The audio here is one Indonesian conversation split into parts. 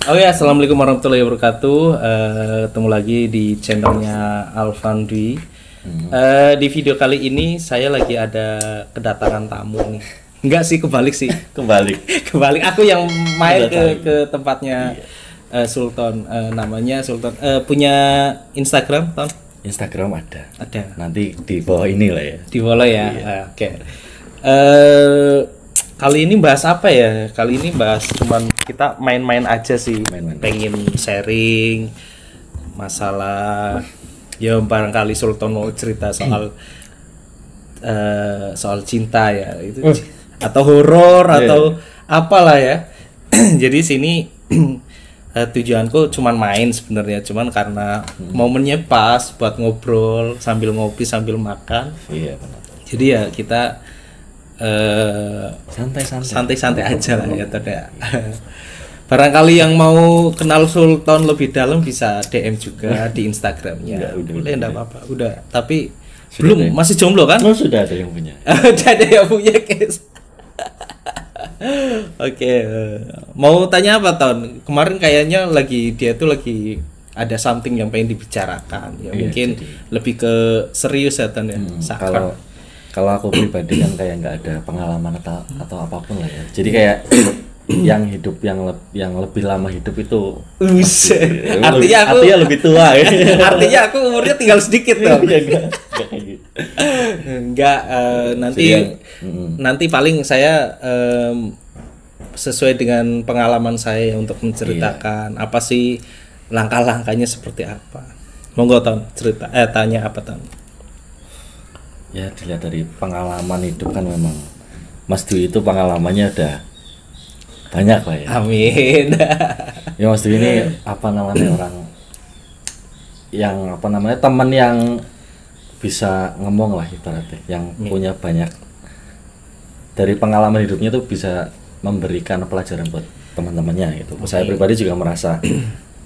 Oh ya, assalamualaikum warahmatullahi wabarakatuh. Ketemu lagi di channelnya Alvan Dwi. Di video kali ini saya lagi ada kedatangan tamu nih. Enggak sih, kebalik sih. Kebalik. Aku yang main ke tempatnya Sultan. Namanya Sultan. Punya Instagram, Ton? Instagram ada. Ada. Nanti di bawah ini lah ya. Di bawah ya. Oke. Kali ini bahas apa ya? Kali ini bahas cuman kita main-main aja sih. Pengen sharing masalah ya, barangkali Sultan mau cerita soal soal cinta ya itu atau horor atau apalah ya. Jadi sini tujuanku cuman main sebenarnya, cuman karena momennya pas buat ngobrol sambil ngopi sambil makan. Iya benar. Jadi ya kita santai-santai aja lah ya Toda. Barangkali yang mau kenal Sultan lebih dalam bisa DM juga di Instagramnya. Boleh, enggak apa-apa. Udah, tapi sudah belum ada. Masih jomblo kan? Oh, sudah ada yang punya. Udah ada yang punya, guys. Oke, mau tanya apa, Ton? Kemarin kayaknya dia tuh lagi ada something yang pengen dibicarakan. Ya, mungkin jadi lebih ke serius ya, Ton ya. Kalau aku pribadi kan kayak nggak ada pengalaman atau apapun lah ya. Jadi kayak yang hidup yang lebih lama hidup itu artinya lebih tua ya. Artinya aku umurnya tinggal sedikit dong. Enggak, nanti paling saya sesuai dengan pengalaman saya untuk menceritakan apa sih langkah-langkahnya seperti apa. Monggo Ton, tanya apa Ton? Ya dilihat dari pengalaman hidup kan memang Mas Dwi itu pengalamannya udah banyak lah ya. Amin. Ya Mas Dwi ini orang yang teman yang bisa ngomong lah ibaratnya, yang punya banyak dari pengalaman hidupnya tuh bisa memberikan pelajaran buat teman-temannya gitu. Saya pribadi juga merasa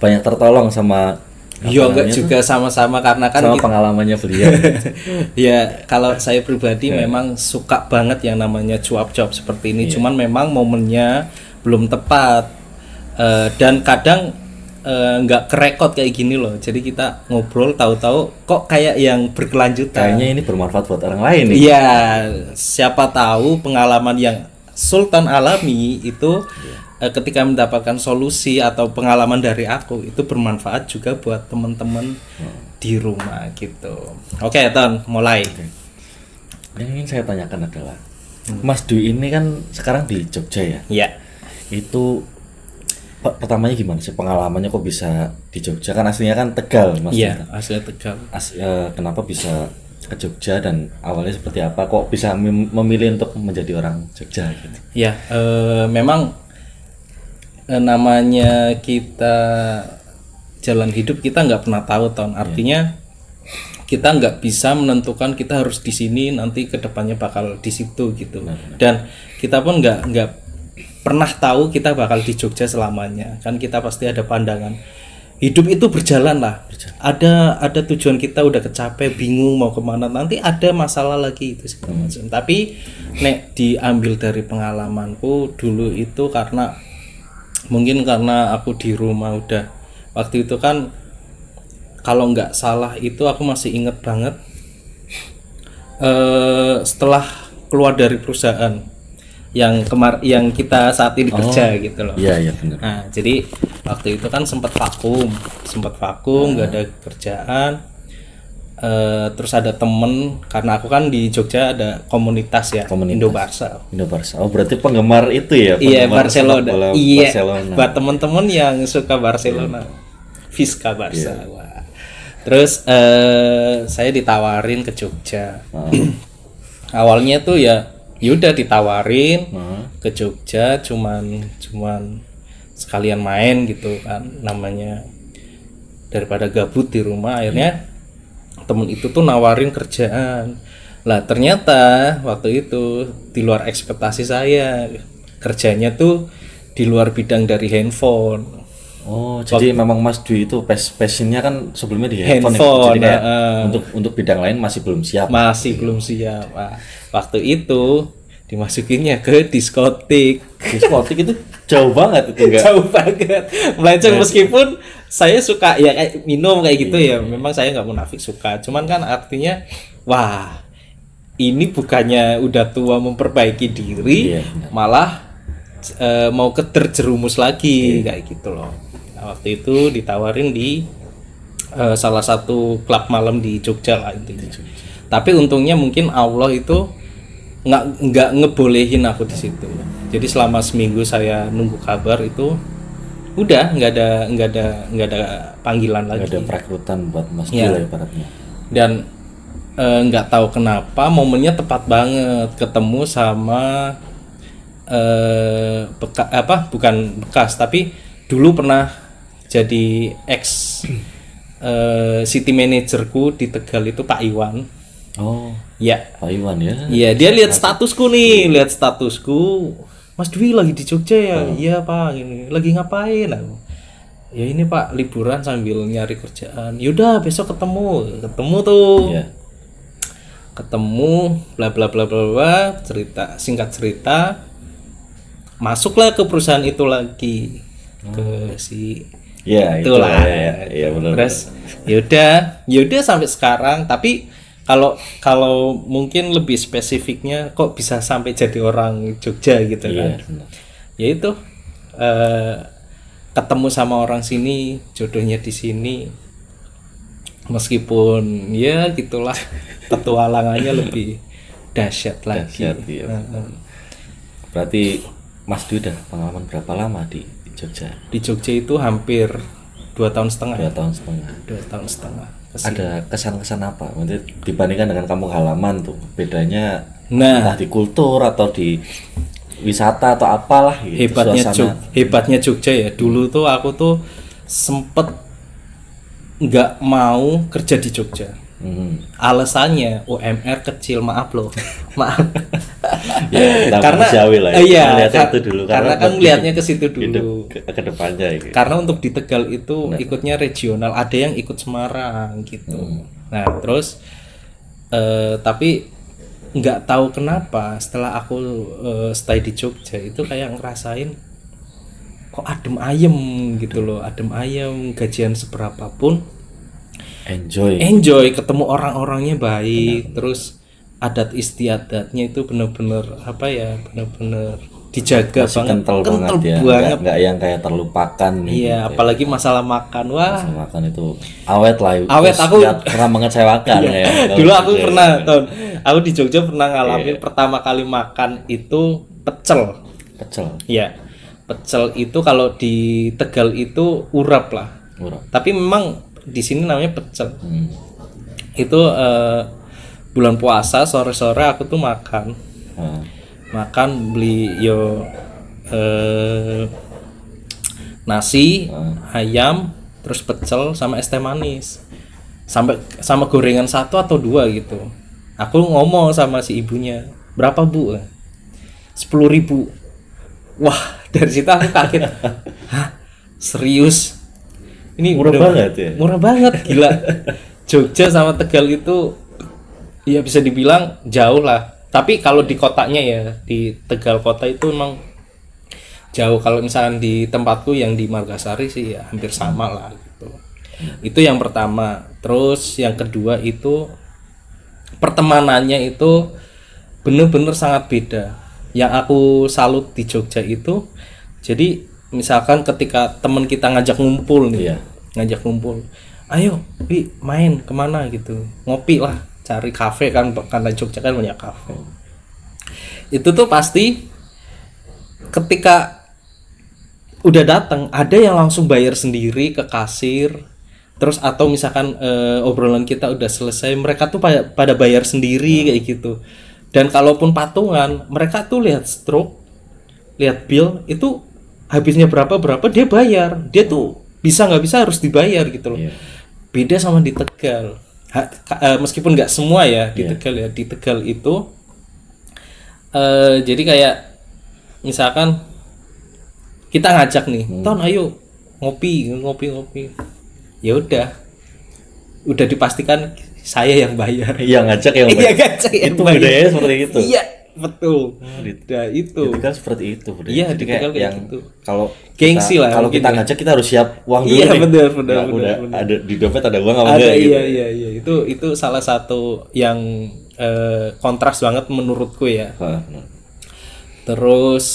banyak tertolong sama enggak juga sama-sama karena kan sama pengalamannya beliau. Ya, kalau saya pribadi memang suka banget yang namanya cuap-cuap seperti ini. Cuman memang momennya belum tepat. Dan kadang nggak kerekod kayak gini loh. Jadi kita ngobrol tahu-tahu kok kayak yang berkelanjutan. Kayaknya ini bermanfaat buat orang lain nih. Iya, siapa tahu pengalaman yang Sultan alami itu ketika mendapatkan solusi atau pengalaman dari aku itu bermanfaat juga buat teman-teman di rumah gitu. Oke, Ton, mulai. Yang ingin saya tanyakan adalah Mas Dwi ini kan sekarang di Jogja ya? Iya. Itu pertamanya gimana sih pengalamannya kok bisa di Jogja? Kan aslinya kan Tegal, Mas. Iya, aslinya Tegal. Kenapa bisa ke Jogja dan awalnya seperti apa? Kok bisa memilih untuk menjadi orang Jogja gitu? Ya, memang namanya kita jalan hidup kita nggak pernah tahu Ton. Artinya kita nggak bisa menentukan kita harus di sini nanti kedepannya bakal di situ gitu. Dan kita pun nggak pernah tahu kita bakal di Jogja selamanya. Kan kita pasti ada pandangan. Hidup itu berjalan lah. Ada tujuan kita udah kecapai, bingung mau kemana, nanti ada masalah lagi itu segala macam. Tapi nek diambil dari pengalamanku dulu itu mungkin karena aku di rumah udah waktu itu kan, kalau nggak salah itu aku masih inget banget setelah keluar dari perusahaan yang kita saat ini kerja gitu loh. Iya benar. Nah, jadi waktu itu kan sempat vakum, nggak ada kerjaan. Terus ada temen, karena aku kan di Jogja ada komunitas ya, Indo-Barca. Oh, berarti penggemar itu ya? Iya, Barcelona. Iya, Barcelona. Buat temen-temen yang suka Barcelona, Visca Barca. Wah. Terus saya ditawarin ke Jogja. Awalnya tuh ya udah ditawarin ke Jogja, cuman sekalian main gitu kan, namanya daripada gabut di rumah. Akhirnya temen itu tuh nawarin kerjaan lah, ternyata waktu itu di luar ekspektasi saya, kerjanya tuh di luar bidang dari handphone. Oh, jadi memang Mas Dwi itu passionnya kan sebelumnya di handphone ya? Jadi kayak untuk bidang lain masih belum siap. Belum siap. Waktu itu dimasukinnya ke diskotik. Diskotik itu Jauh banget itu enggak. Jauh banget. Melenceng meskipun saya suka ya kayak minum kayak gitu ya. Memang saya nggak munafik suka. Cuman kan artinya wah, ini bukannya udah tua memperbaiki diri, malah mau terjerumus lagi kayak gitu loh. Nah, waktu itu ditawarin di salah satu klub malam di Jogja lah intinya. Tapi untungnya mungkin Allah itu nggak ngebolehin aku di situ. Jadi selama seminggu saya nunggu kabar itu udah nggak ada panggilan lagi. Nggak ada perekrutan buat Mas Ya. Bil ibaratnya. Dan nggak tahu kenapa momennya tepat banget ketemu sama bukan bekas tapi dulu pernah jadi ex city manajerku di Tegal itu Pak Iwan. Oh, Ya. Pak Iwan ya. Iya, dia lihat statusku nih, lihat statusku. Mas Dwi lagi di Jogja ya? Iya, Pak, gini. Lagi ngapain? Aku, ya ini Pak, liburan sambil nyari kerjaan. Yaudah, besok ketemu tuh. Iya. Ketemu, bla bla bla bla bla, singkat cerita, masuklah ke perusahaan itu lagi. Ke si Iya, itulah. Iya, benar. Terus yaudah sampai sekarang, tapi kalau mungkin lebih spesifiknya kok bisa sampai jadi orang Jogja gitu kan. Benar. Ya itu ketemu sama orang sini, jodohnya di sini. Meskipun ya gitulah petualangannya lebih dahsyat lagi. Dahsyat, iya. Berarti Mas Dwi udah pengalaman berapa lama di Jogja? Di Jogja itu hampir 2 tahun setengah. 2 tahun setengah. 2 tahun setengah. Kesini. Ada kesan-kesan apa? Maksudnya dibandingkan dengan kampung halaman tuh, bedanya Nah, entah di kultur atau di wisata atau apalah gitu. hebatnya Jogja ya. Dulu tuh aku tuh sempet nggak mau kerja di Jogja. Alasannya UMR kecil, maaf loh, maaf. Ya, karena lah, ya. iya, Melihatnya itu dulu karena kan lihatnya ke situ dulu. Ke depannya gitu. Karena untuk di Tegal itu ikutnya regional, ada yang ikut Semarang gitu. Nah terus tapi nggak tahu kenapa setelah aku stay di Jogja itu kayak ngerasain kok adem ayem gitu loh, adem ayem, gajian seberapapun enjoy ketemu orang-orangnya baik. Terus adat istiadatnya itu benar-benar apa ya, benar-benar dijaga masih banget, kental banget ya, nggak yang kayak terlupakan nih. Iya, apalagi masalah makan, wah. Masalah makan itu awet lah. Awet, aku pernah mengecewakan ya. Dulu aku pernah, aku di Jogja pernah ngalamin pertama kali makan itu pecel. Iya, pecel itu kalau di Tegal itu urap lah. Tapi memang di sini namanya pecel. Itu bulan puasa sore-sore aku tuh makan beli nasi, ayam, terus pecel sama es teh manis, sama gorengan 1 atau 2 gitu. Aku ngomong sama si ibunya, berapa Bu? 10.000. Wah, dari situ aku kaget. Hah? Serius? Ini murah banget ya? Murah banget, gila. Jogja sama Tegal itu ya bisa dibilang jauh lah. Tapi kalau di kotanya ya, di Tegal kota itu memang jauh. Kalau misalkan di tempatku yang di Margasari sih ya hampir sama lah gitu. Itu yang pertama. Terus yang kedua itu pertemanannya itu bener-bener sangat beda. Yang aku salut di Jogja itu, jadi misalkan ketika teman kita ngajak ngumpul nih, ngajak ngumpul, ayo Wi main kemana gitu, ngopi lah, cari kafe kan, karena Jogja kan banyak kafe. Itu tuh pasti ketika udah datang ada yang langsung bayar sendiri ke kasir, terus atau misalkan obrolan kita udah selesai, mereka tuh pada bayar sendiri kayak gitu. Dan kalaupun patungan, mereka tuh lihat stroke, lihat bill itu habisnya berapa dia bayar. Dia tuh bisa nggak bisa harus dibayar gitu loh. Beda sama di Tegal. Meskipun nggak semua ya di Tegal ya. Di Tegal itu jadi kayak misalkan kita ngajak nih, Ton ayo ngopi. Ya udah dipastikan saya yang bayar. Iya, ngajak yang bayar. Iya, ngajak yang itu bayar. budaya seperti itu. Iya, Betul. Nah, itu. Tipikal seperti itu, Bro. Iya, Jadi tipikal kayak yang gitu. kalau Gengsi kita, lah kalau mungkin kita ya. ngajak kita harus siap uang dulu Iya, nih. benar. Nggak, udah ada di dompet ada uang apa Ada, enggak gitu. iya. Itu salah satu yang kontras banget menurutku ya. Benar. Terus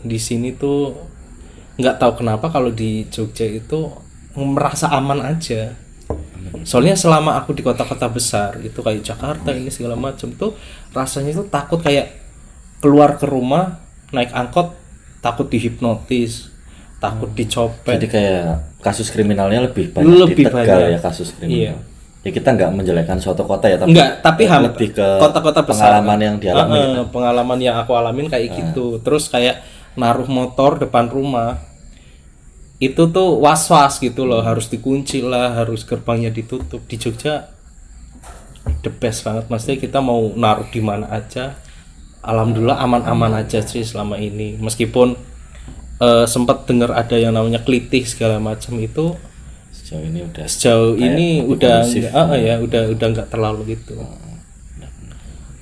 di sini tuh nggak tahu kenapa kalau di Jogja itu merasa aman aja. Soalnya selama aku di kota-kota besar itu kayak Jakarta ini segala macam tuh rasanya tuh takut kayak keluar ke rumah naik angkot takut dihipnotis, takut dicopet. Jadi kayak kasus kriminalnya lebih banyak di Tegal ya kasus kriminal. Iya. Ya kita nggak menjelekkan suatu kota ya, tapi lebih ke kota-kota besar. pengalaman yang dialami. Pengalaman yang aku alamin kayak gitu. Terus kayak naruh motor depan rumah itu tuh was-was gitu loh, harus dikunci lah, harus gerbangnya ditutup. Di Jogja the best banget, maksudnya kita mau naruh di mana aja, alhamdulillah aman-aman aja sih selama ini. Meskipun sempat dengar ada yang namanya kelitih segala macam, itu sejauh ini udah nggak terlalu gitu.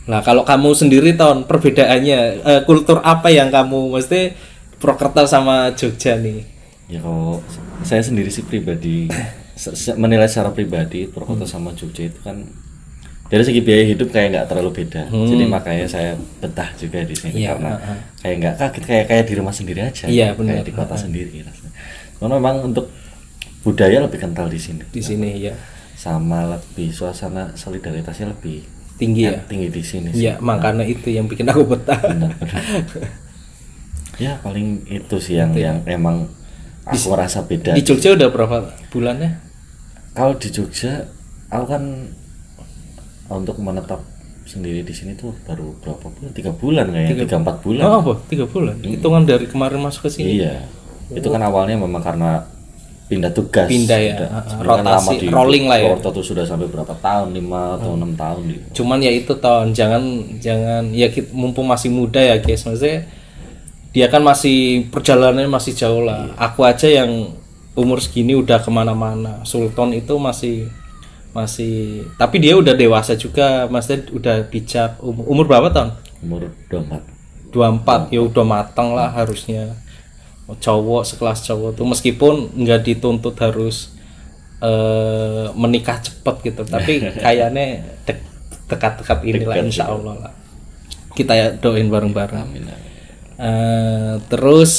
Nah kalau kamu sendiri Ton, perbedaannya kultur apa yang kamu mesti Purwokerto sama Jogja nih? Ya kalau saya sendiri sih pribadi menilai secara pribadi Purwokerto sama Jogja itu kan dari segi biaya hidup kayak nggak terlalu beda. Jadi makanya saya betah juga di sini karena kayak nggak kaget, kayak di rumah sendiri aja. Iya, benar. Kayak di kota sendiri rasanya. Karena memang untuk budaya lebih kental di sini. Di sini ya. Sama lebih suasana solidaritasnya lebih tinggi ya. Tinggi di sini. Iya, makanya itu yang bikin aku betah. Benar. Ya paling itu sih yang emang aku merasa beda. Di Jogja udah berapa bulannya? Kalau di Jogja, aku kan untuk menetap sendiri di sini tuh baru berapa bulan? 3 bulan kayaknya, 3-4 bulan. Oh apa? 3 bulan? Hitungan dari kemarin masuk ke sini? Iya. Itu kan awalnya memang karena pindah tugas. Pindah ya, rotasi, rolling lah ya. Purwokerto tuh sudah sampai berapa tahun, 5 atau 6 tahun di. Cuman ya itu Ton, jangan ya mumpung masih muda ya guys, maksudnya dia kan masih perjalanannya masih jauh lah. Aku aja yang umur segini udah kemana-mana. Sultan itu masih tapi dia udah dewasa juga, maksudnya udah bijak. Umur berapa Ton? Umur 24 ya udah matang lah harusnya. Cowok sekelas cowok tuh meskipun nggak dituntut harus menikah cepet gitu, tapi kayaknya dekat-dekat inilah insya Allah lah. Kita ya doain bareng-bareng. Amin. Terus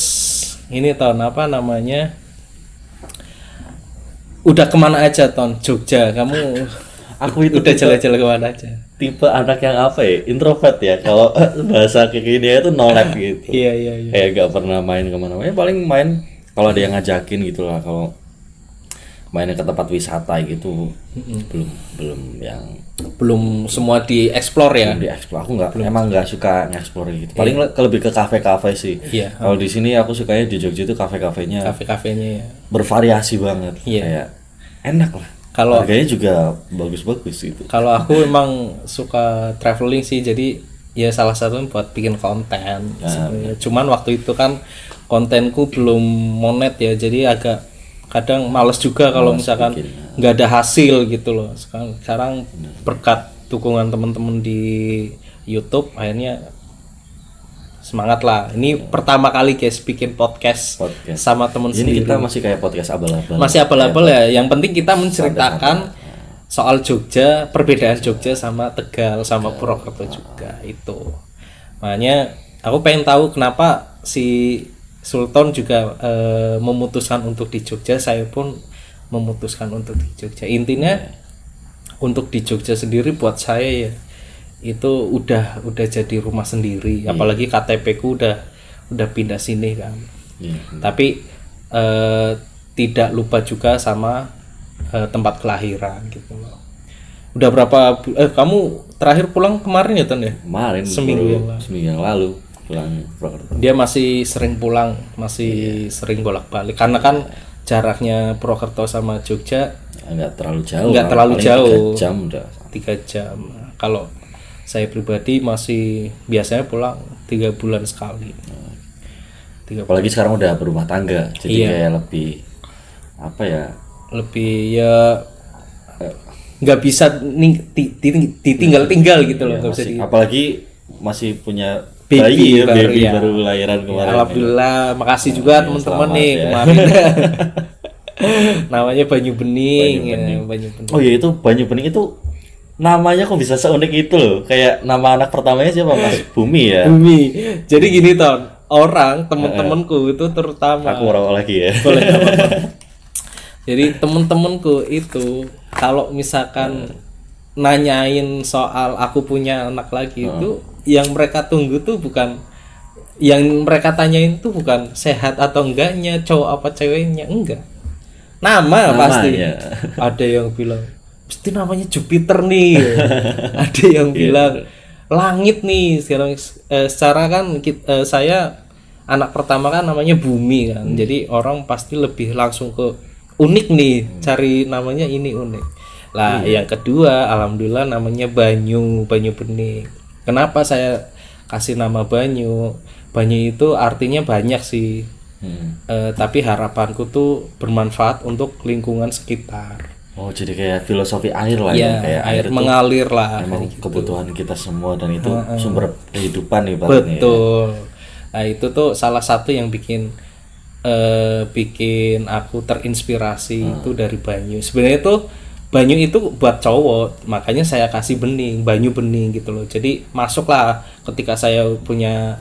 ini Ton apa namanya? Udah kemana aja Ton? Jogja kamu? Aku itu udah jalan-jalan kemana aja? Tipe anak yang apa ya? Introvert ya. Kalau bahasa kayak gini itu no lab gitu. Iya. Kayak gak pernah main kemana-mana. Paling main kalau ada yang ngajakin gitu lah. Kalau mainnya ke tempat wisata gitu, belum semua dieksplor ya. Dieksplor. Aku emang nggak suka ngeksplor gitu. Paling lebih ke kafe-kafe sih. Iya. Kalau di sini aku sukanya di Jogja itu kafe-kafenya ya. Bervariasi banget. Iya. Kayak enak lah. Kalau harganya juga bagus-bagus gitu. Kalau aku emang suka traveling sih, jadi ya salah satunya buat bikin konten. Cuman waktu itu kan kontenku belum monet ya, jadi agak kadang males juga kalau misalkan nggak ada hasil gitu loh. Sekarang berkat dukungan teman-teman di YouTube akhirnya semangat lah. Ini pertama kali guys bikin podcast. Sama teman sendiri. Ini kita masih kayak podcast abal-abal. Masih abal-abal ya. Yang penting kita menceritakan soal Jogja, perbedaan Jogja sama Tegal sama Purwokerto juga itu. Makanya aku pengen tahu kenapa si Sultan juga memutuskan untuk di Jogja, saya pun memutuskan untuk di Jogja. Intinya untuk di Jogja sendiri buat saya ya itu udah jadi rumah sendiri. Apalagi KTP ku udah pindah sini kan. Tapi tidak lupa juga sama tempat kelahiran gitu loh. Udah berapa kamu terakhir pulang kemarin ya Ton ya? Kemarin seminggu yang lalu pulang Purwokerto. Dia masih sering pulang, sering bolak-balik karena kan jaraknya Purwokerto sama Jogja nggak terlalu jauh. 3 jam udah. 3 jam. Kalau saya pribadi masih biasanya pulang 3 bulan sekali. Apalagi sekarang udah berumah tangga, jadi kayak lebih apa ya? Lebih ya nggak bisa ditinggal gitu loh, nggak bisa. Apalagi masih punya Baby bayi ya, baru, baby ya. baru lahiran Ya, kemarin. alhamdulillah, makasih juga ya, teman-teman selamat nih ya. kemarin. Namanya Banyu Bening, Banyu ya, Bening. Banyu Bening. Oh iya, itu Banyu Bening itu namanya kok bisa seunik itu loh. Kayak nama anak pertamanya siapa? Mas Bumi ya. Bumi. Jadi gini Ton, orang temen-temenku itu terutama Aku merokok lagi ya. boleh nggak apa-apa. Jadi temen-temenku itu kalau misalkan nanyain soal aku punya anak lagi itu yang mereka tunggu tuh bukan, yang mereka tanyain tuh bukan sehat atau enggaknya, cowok apa ceweknya, enggak. Nama pasti. Namanya. Ada yang bilang pasti namanya Jupiter nih. Ada yang bilang langit nih. Sekarang secara kan saya anak pertama kan namanya Bumi kan. Jadi orang pasti lebih langsung ke unik nih, cari namanya ini unik. Lah, yang kedua alhamdulillah namanya Banyu Bening. Kenapa saya kasih nama Banyu? Banyu itu artinya banyak sih. Tapi harapanku tuh bermanfaat untuk lingkungan sekitar. Oh, jadi kayak filosofi air lah Ya, ya, kayak air itu mengalir lah. emang kayak gitu. kebutuhan kita semua dan itu sumber kehidupan nih ibaratnya. Betul. Nah, itu tuh salah satu yang bikin aku terinspirasi itu dari Banyu. Sebenarnya tuh Banyu itu buat cowok, makanya saya kasih bening, Banyu Bening gitu loh. Jadi masuklah ketika saya punya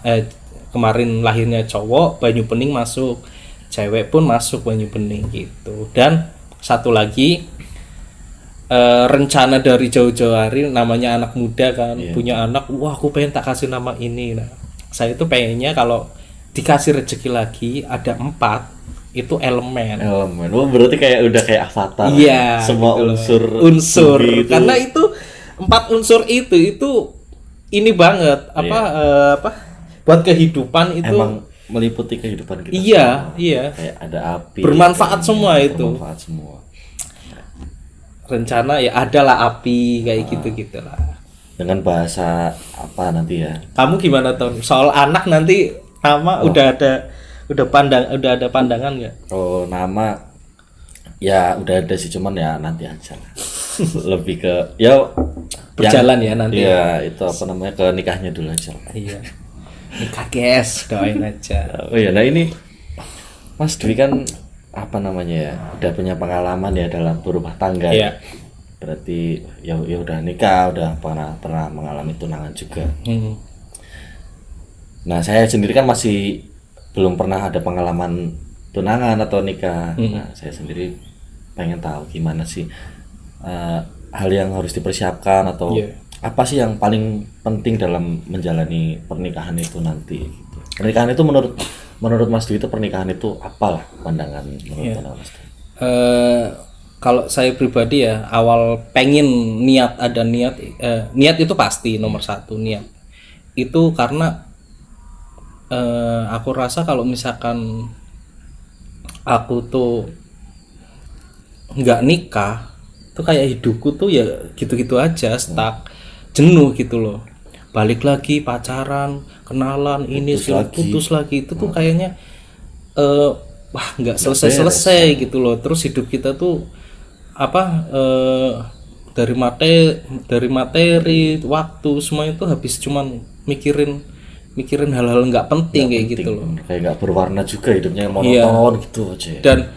kemarin lahirnya cowok, Banyu Bening masuk. Cewek pun masuk Banyu Bening gitu. Dan satu lagi rencana dari jauh-jauh hari, namanya anak muda kan, punya anak, wah aku pengen tak kasih nama ini. Nah, saya itu pengennya kalau dikasih rezeki lagi ada 4 itu elemen. Oh, berarti kayak udah kayak avatar. Iya, Semua gitu loh. unsur bumi itu. Karena itu 4 unsur itu ini banget apa buat kehidupan itu emang meliputi kehidupan kita. iya, semua. iya. Kayak ada api. Bermanfaat semua itu. Bermanfaat semua. Rencana ya adalah api kayak gitu-gitu lah. Dengan bahasa apa nanti ya? Kamu gimana Ton? Soal anak nanti nama udah ada pandangan nggak? Oh, nama ya udah ada sih, cuman ya nanti aja lah. Lebih ke ya Berjalan ya nanti. Iya, itu apa namanya, ke nikahnya dulu aja lah. Iya. Nikah guys, doain aja. Oh iya, nah ini Mas Dwi kan apa namanya ya, udah punya pengalaman ya dalam berumah tangga. Iya. Berarti ya udah nikah, udah pernah mengalami tunangan juga. Nah, saya sendiri kan masih belum pernah ada pengalaman tunangan atau nikah. Nah, saya sendiri pengen tahu gimana sih hal yang harus dipersiapkan atau apa sih yang paling penting dalam menjalani pernikahan itu nanti gitu. Pernikahan itu menurut Mas Dwi itu pernikahan itu apalah pandangan menurut Mas Dwi? Kalau saya pribadi ya, awal pengen ada niat itu pasti nomor 1, niat. Itu karena aku rasa kalau misalkan aku tuh nggak nikah tuh kayak hidupku tuh ya gitu-gitu aja, stuck, jenuh gitu loh. Balik lagi pacaran, kenalan, putus lagi itu tuh kayaknya wah nggak selesai gitu loh. Terus hidup kita tuh dari materi, waktu semua itu habis cuman mikirin hal-hal nggak penting kayak gitu loh. Kayak nggak berwarna juga hidupnya, monoton gitu aja. Dan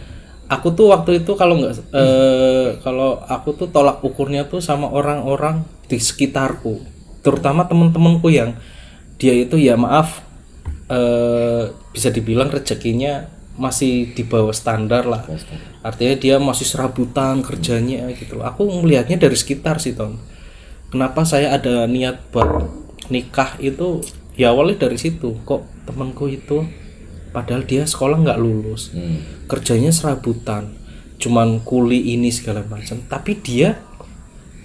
aku tuh waktu itu kalau aku tuh tolak ukurnya tuh sama orang-orang di sekitarku, terutama temen-temenku yang dia itu ya maaf bisa dibilang rezekinya masih di bawah standar lah. Artinya dia masih serabutan kerjanya gitu. Aku melihatnya dari sekitar sih Ton. Kenapa saya ada niat buat nikah itu ya awalnya dari situ. Kok temanku itu padahal dia sekolah nggak lulus, kerjanya serabutan, cuman kuli ini segala macam. Tapi dia,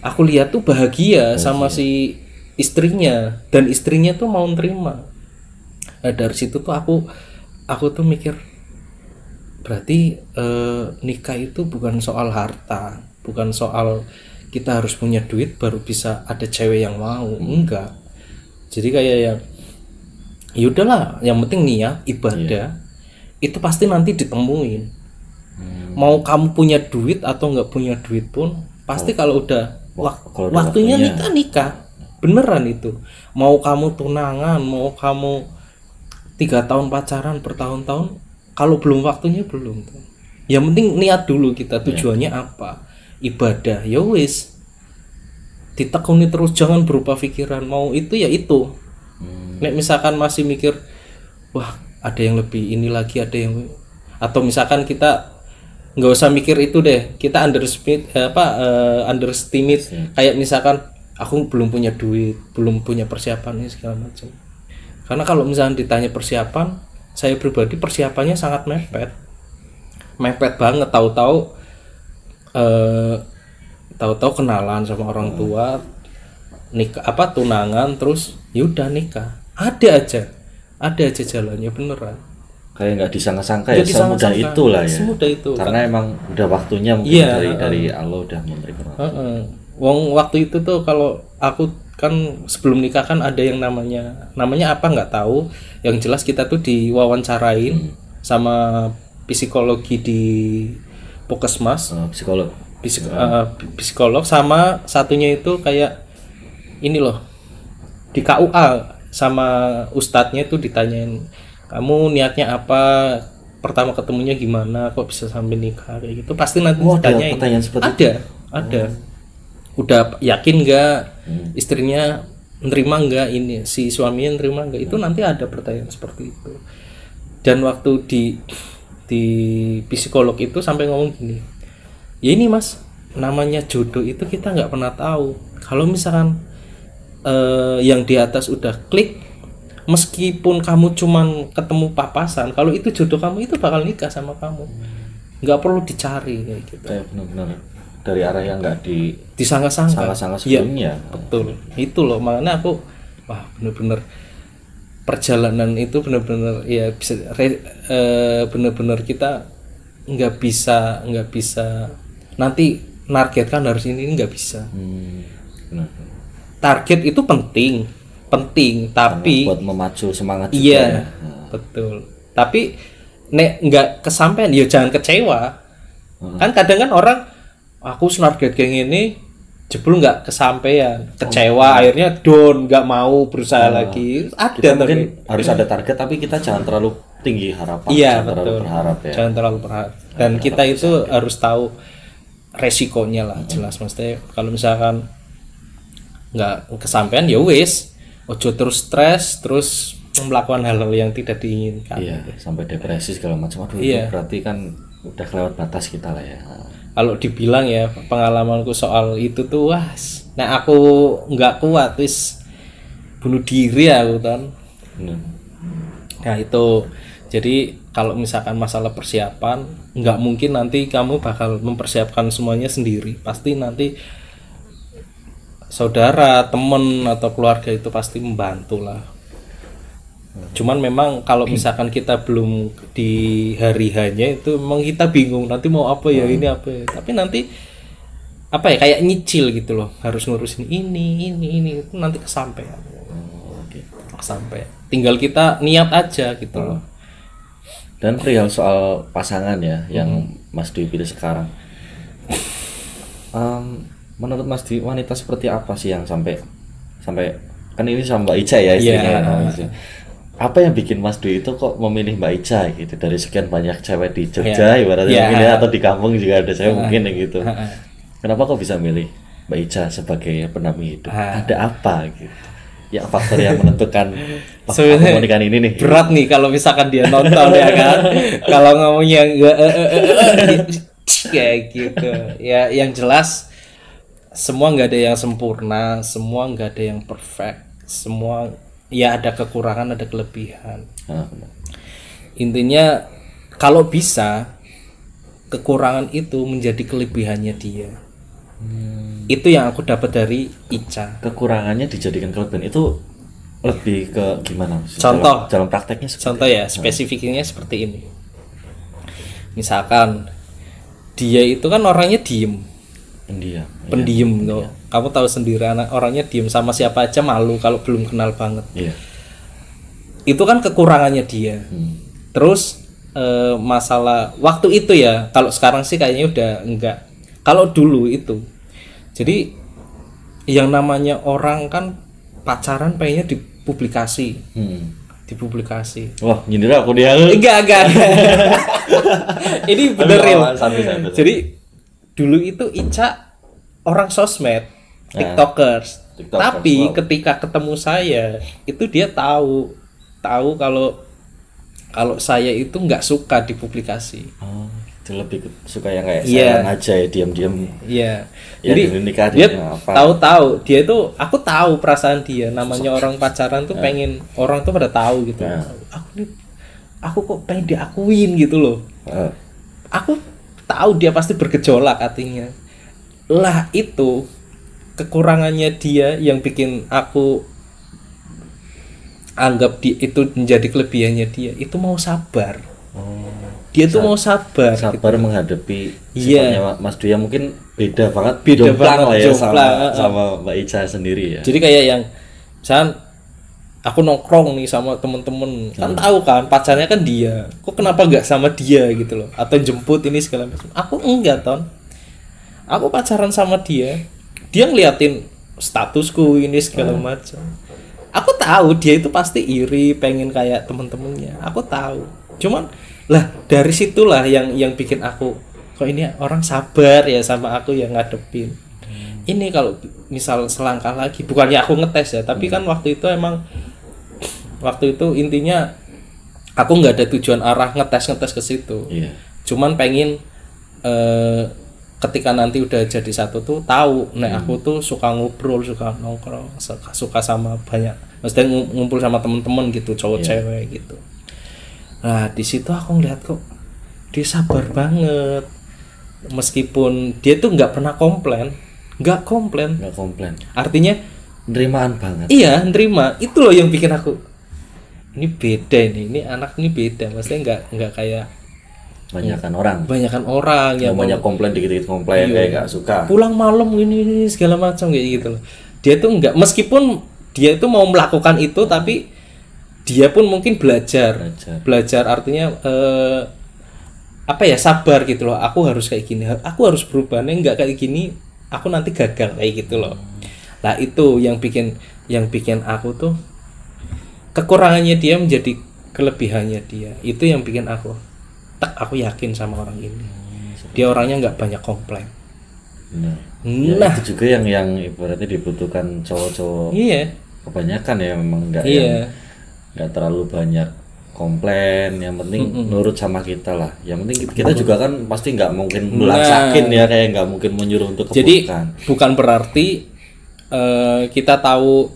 aku lihat tuh bahagia sama si istrinya, dan istrinya tuh mau terima. Nah, dari situ tuh aku tuh mikir, berarti nikah itu bukan soal harta, bukan soal kita harus punya duit baru bisa ada cewek yang mau, enggak. Jadi kayak yang ya udahlah, yang penting niat ibadah itu pasti nanti ditemuin. Mau kamu punya duit atau nggak punya duit pun pasti kalau udah waktunya nikah beneran itu. Mau kamu tunangan, mau kamu 3 tahun pacaran bertahun-tahun, kalau belum waktunya belum. Yang penting niat dulu kita, tujuannya apa, ibadah, ya wis ditekuni terus, jangan berubah pikiran. Mau itu ya itu. Nek misalkan masih mikir wah ada yang lebih ini lagi, ada yang, atau misalkan kita nggak usah mikir itu deh, kita underestimate kayak misalkan aku belum punya duit, belum punya persiapan ini segala macam. Karena kalau misalnya ditanya persiapan, saya pribadi persiapannya sangat mepet banget. Tahu-tahu kenalan sama orang tua, nikah tunangan, terus yaudah nikah. Ada aja jalannya, beneran. Kayak nggak disangka-sangka ya, semudah itulah ya. Semudah itu. Karena emang udah waktunya mungkin dari Allah udah memberikan waktu. Wong waktu itu tuh kalau aku kan sebelum nikah kan ada yang namanya apa nggak tahu. Yang jelas kita tuh diwawancarain sama psikologi di Puskesmas. Psikolog sama satunya itu kayak ini loh, di KUA sama ustadznya itu ditanyain, kamu niatnya apa, pertama ketemunya gimana, kok bisa sampai nikah kayak gitu. Pasti nanti ditanyain. Ada. Udah yakin nggak istrinya nerima nggak, ini si suaminya nerima nggak, itu nanti ada pertanyaan seperti itu. Dan waktu di psikolog itu sampai ngomong gini, ya ini mas, namanya jodoh itu kita nggak pernah tahu. Kalau misalkan yang di atas udah klik, meskipun kamu cuman ketemu papasan, kalau itu jodoh kamu itu bakal nikah sama kamu, nggak perlu dicari kayak gitu. Kayak benar-benar dari arah yang nggak disangka-sangka sebelumnya. Ya, betul, itu loh. Makanya aku bener-bener perjalanan itu bener-bener ya bisa bener-bener kita nggak bisa nanti nargetkan harus ini, nggak bisa. Benar. Target itu penting tapi buat memacu semangat juga. Iya, betul. Tapi nek nggak kesampaian ya jangan kecewa. Kan kadang kan orang, aku target kayak gini jebul nggak kesampaian, kecewa, akhirnya down, nggak mau berusaha lagi. Ada mungkin harus ada target, tapi kita jangan terlalu tinggi harapan. Iya, jangan terlalu berharap ya. Jangan terlalu berharap. Dan kita itu harus tahu resikonya lah, jelas. Maksudnya kalau misalkan nggak kesampaian ya wis, ojo terus stres, terus melakukan hal-hal yang tidak diinginkan. Iya, sampai depresi segala macam. Aduh, itu berarti kan udah kelewat batas kita lah ya. Kalau dibilang ya, pengalamanku soal itu tuh nah aku nggak kuat, wis bunuh diri aku kan. Nah itu, jadi kalau misalkan masalah persiapan, nggak mungkin nanti kamu bakal mempersiapkan semuanya sendiri. Pasti nanti saudara, temen atau keluarga itu pasti membantu lah. Cuman memang kalau misalkan kita belum di hari hanya itu, memang kita bingung nanti mau apa ya, ini apa ya. Tapi nanti apa ya, kayak nyicil gitu loh, harus ngurusin ini itu nanti kesampaian. Kesampaian. Tinggal kita niat aja gitu loh. Dan perihal soal pasangan ya, yang Mas Dwi pilih sekarang. Menurut Mas Dwi, wanita seperti apa sih yang sampai kan ini sama Mbak Ica ya istrinya. Apa yang bikin Mas Dwi itu kok memilih Mbak Ica gitu, dari sekian banyak cewek di Jogja ibaratnya mungkin atau di kampung juga ada cewek mungkin gitu. Kenapa kok bisa milih Mbak Ica sebagai pendamping hidup? Ada apa gitu? Ya faktor yang menentukan komunikan ini nih. Berat nih kalau misalkan dia nonton ya kan. Kalau ngomongnya kayak gitu. Ya yang jelas semua nggak ada yang sempurna, semua nggak ada yang perfect, semua ya ada kekurangan, ada kelebihan. Intinya kalau bisa kekurangan itu menjadi kelebihannya dia. Itu yang aku dapat dari Ica. Kekurangannya dijadikan kelebihan itu lebih ke gimana? Contoh dalam prakteknya contoh ya, spesifiknya seperti ini. Misalkan dia itu kan orangnya pendiam loh. Kamu tahu sendiri, orangnya diem, sama siapa aja malu kalau belum kenal banget. Itu kan kekurangannya dia. Terus masalah waktu itu ya, kalau sekarang sih kayaknya udah enggak. Kalau dulu itu, jadi yang namanya orang kan pacaran pengennya dipublikasi. Dipublikasi. Wah, nyindir aku dia. Enggak. Ini bener real. Jadi dulu itu Ica orang sosmed, TikTokers. Tapi ketika ketemu saya, itu dia tahu kalau saya itu nggak suka dipublikasi. Oh, itu lebih suka yang kayak silent aja ya, diam-diam. Iya. Ya, jadi dia tahu dia itu, aku tahu perasaan dia. Namanya orang pacaran tuh pengen orang tuh pada tahu gitu. Aku kok pengen diakuin gitu loh. Aku tahu dia pasti bergejolak hatinya. Lah itu kekurangannya dia yang bikin aku anggap itu menjadi kelebihannya dia. Itu mau sabar. Dia tuh mau sabar gitu. Menghadapi sifatnya Mas Duya mungkin beda banget lah ya sama Mbak Ica sendiri ya. Jadi kayak yang misalkan aku nongkrong nih sama temen-temen, kan tahu kan pacarnya kan dia, kok kenapa nggak sama dia gitu loh, atau jemput ini segala macam. Aku enggak, Ton. Aku pacaran sama dia ngeliatin statusku ini segala macam. Aku tahu dia itu pasti iri, pengen kayak temen-temennya. Aku tahu. Cuman lah dari situlah yang bikin aku kok ini orang sabar ya sama aku yang ngadepin. Ini kalau misal selangkah lagi, bukannya aku ngetes ya, tapi kan waktu itu intinya aku nggak ada tujuan arah ngetes ke situ. Cuman pengen ketika nanti udah jadi satu tuh tahu, aku tuh suka ngobrol, suka nongkrong, suka sama banyak, maksudnya ngumpul sama temen-temen gitu, cowok cewek gitu. Nah di situ aku ngeliat kok dia sabar banget, meskipun dia tuh nggak pernah komplain. Artinya nerimaan banget. Iya, nerima. Itu loh yang bikin aku ini beda ini anak ini beda, maksudnya nggak kayak banyakan orang yang banyak komplain, dikit-dikit komplain kayak nggak suka. Pulang malam ini segala macam kayak gitu loh. Dia tuh nggak, meskipun dia itu mau melakukan itu, tapi dia pun mungkin belajar artinya sabar gitu loh. Aku harus kayak gini, aku harus berubah, nggak kayak gini aku nanti gagal kayak gitu loh. Nah itu yang bikin aku tuh kekurangannya dia menjadi kelebihannya dia. Itu yang bikin aku yakin sama orang ini. Dia orangnya nggak banyak komplain. Nah itu juga yang ibaratnya dibutuhkan cowok-cowok. Kebanyakan ya memang nggak terlalu banyak komplain, yang penting nurut sama kita lah. Yang penting kita juga kan pasti nggak mungkin melaksakin ya, kayak nggak mungkin menyuruh untuk kebaikan. Jadi bukan berarti kita tahu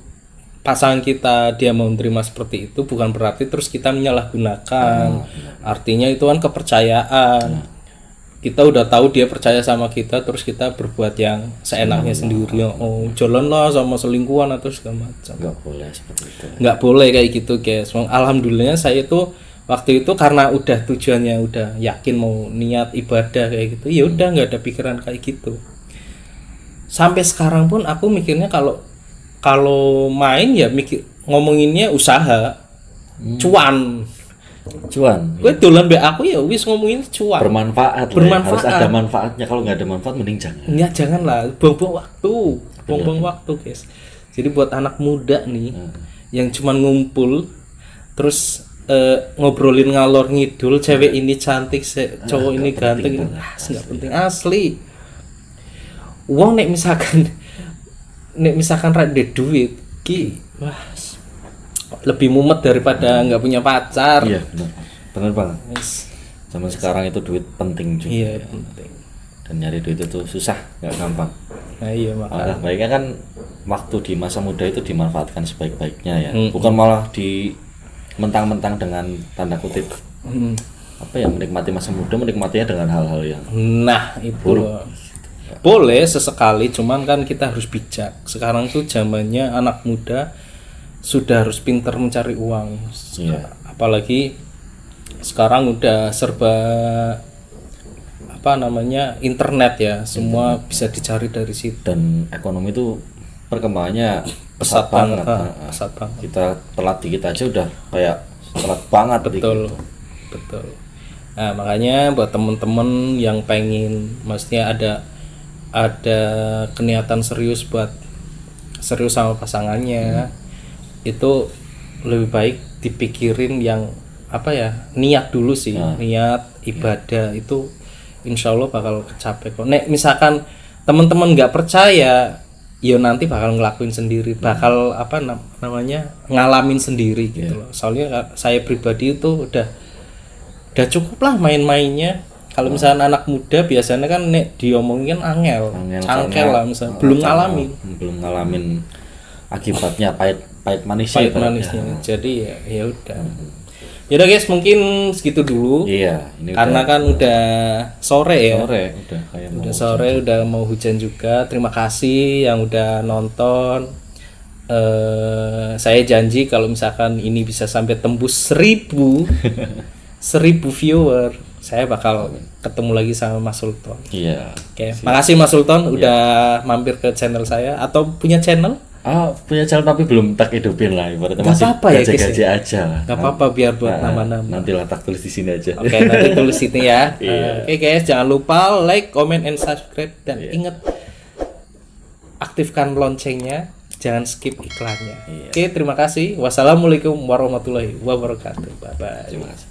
pasangan kita dia mau menerima seperti itu, bukan berarti terus kita menyalahgunakan. Artinya itu kan kepercayaan. Kita udah tahu dia percaya sama kita, terus kita berbuat yang seenaknya sendiri. Jalan lah sama selingkuhan atau segala macam. Nggak boleh seperti itu. Nggak boleh kayak gitu, guys. Alhamdulillah saya tuh waktu itu karena udah tujuannya udah yakin mau niat ibadah kayak gitu, ya udah nggak ada pikiran kayak gitu. Sampai sekarang pun aku mikirnya kalau main ya ngomonginnya usaha, cuan. Gue dolan be aku ya wis ngomongin cuan. Bermanfaat. Harus ada manfaatnya. Kalau nggak ada manfaat mending jangan. Ya jangan lah, buang-buang waktu, guys. Jadi buat anak muda nih yang cuman ngumpul terus ngobrolin ngalor ngidul, cewek ini cantik, cowok ini ganteng, nggak penting asli. Uang nek misalkan rada duit wah lebih mumet daripada nggak punya pacar. Iya benar banget. Zaman sekarang itu duit penting juga. Iya penting. Dan nyari duit itu susah, nggak gampang. Nah iya makanya. Baiknya kan waktu di masa muda itu dimanfaatkan sebaik-baiknya ya. Bukan malah di mentang-mentang dengan tanda kutip menikmati masa muda, menikmatinya dengan hal-hal yang itu buruk. Boleh sesekali, cuman kan kita harus bijak. Sekarang tuh zamannya anak muda sudah harus pintar mencari uang. Apalagi sekarang udah serba internet ya, semua bisa dicari dari situ. Dan ekonomi itu perkembangannya pesat banget. Kita telat dikit aja udah kayak telat banget. Betul. Nah makanya buat temen-temen yang pengen, maksudnya ada keniatan serius buat serius sama pasangannya, itu lebih baik dipikirin yang apa ya, niat dulu sih. Niat ibadah itu insya Allah bakal kecapai kok. Nek misalkan teman-teman nggak percaya, ya nanti bakal ngelakuin sendiri, bakal apa namanya, ngalamin sendiri gitu loh. Soalnya saya pribadi itu udah cukup lah main-mainnya. Kalau misalnya anak muda biasanya kan nek diomongin angel cangkel lah, misalnya belum ngalamin akibatnya pahit manisnya. Jadi ya udah. Yaudah guys, mungkin segitu dulu. Iya, ini karena kan udah sore ya. Udah sore, udah mau hujan juga. Terima kasih yang udah nonton. Saya janji kalau misalkan ini bisa sampai tembus 1000 viewer, saya bakal ketemu lagi sama Mas Sultan. Iya. Oke, makasih Mas Sultan udah mampir ke channel saya, atau punya channel? Punya channel tapi belum tak hidupin lah, ibaratnya masih gaji aja lah. Gak apa-apa, biar buat nama-nama. Nanti lah tak tulis di sini aja. Oke, nanti tulis sini ya. Oke guys, jangan lupa like, comment, and subscribe, dan ingat aktifkan loncengnya, jangan skip iklannya. Oke, terima kasih. Wassalamualaikum warahmatullahi wabarakatuh. Bye bye. Terima kasih.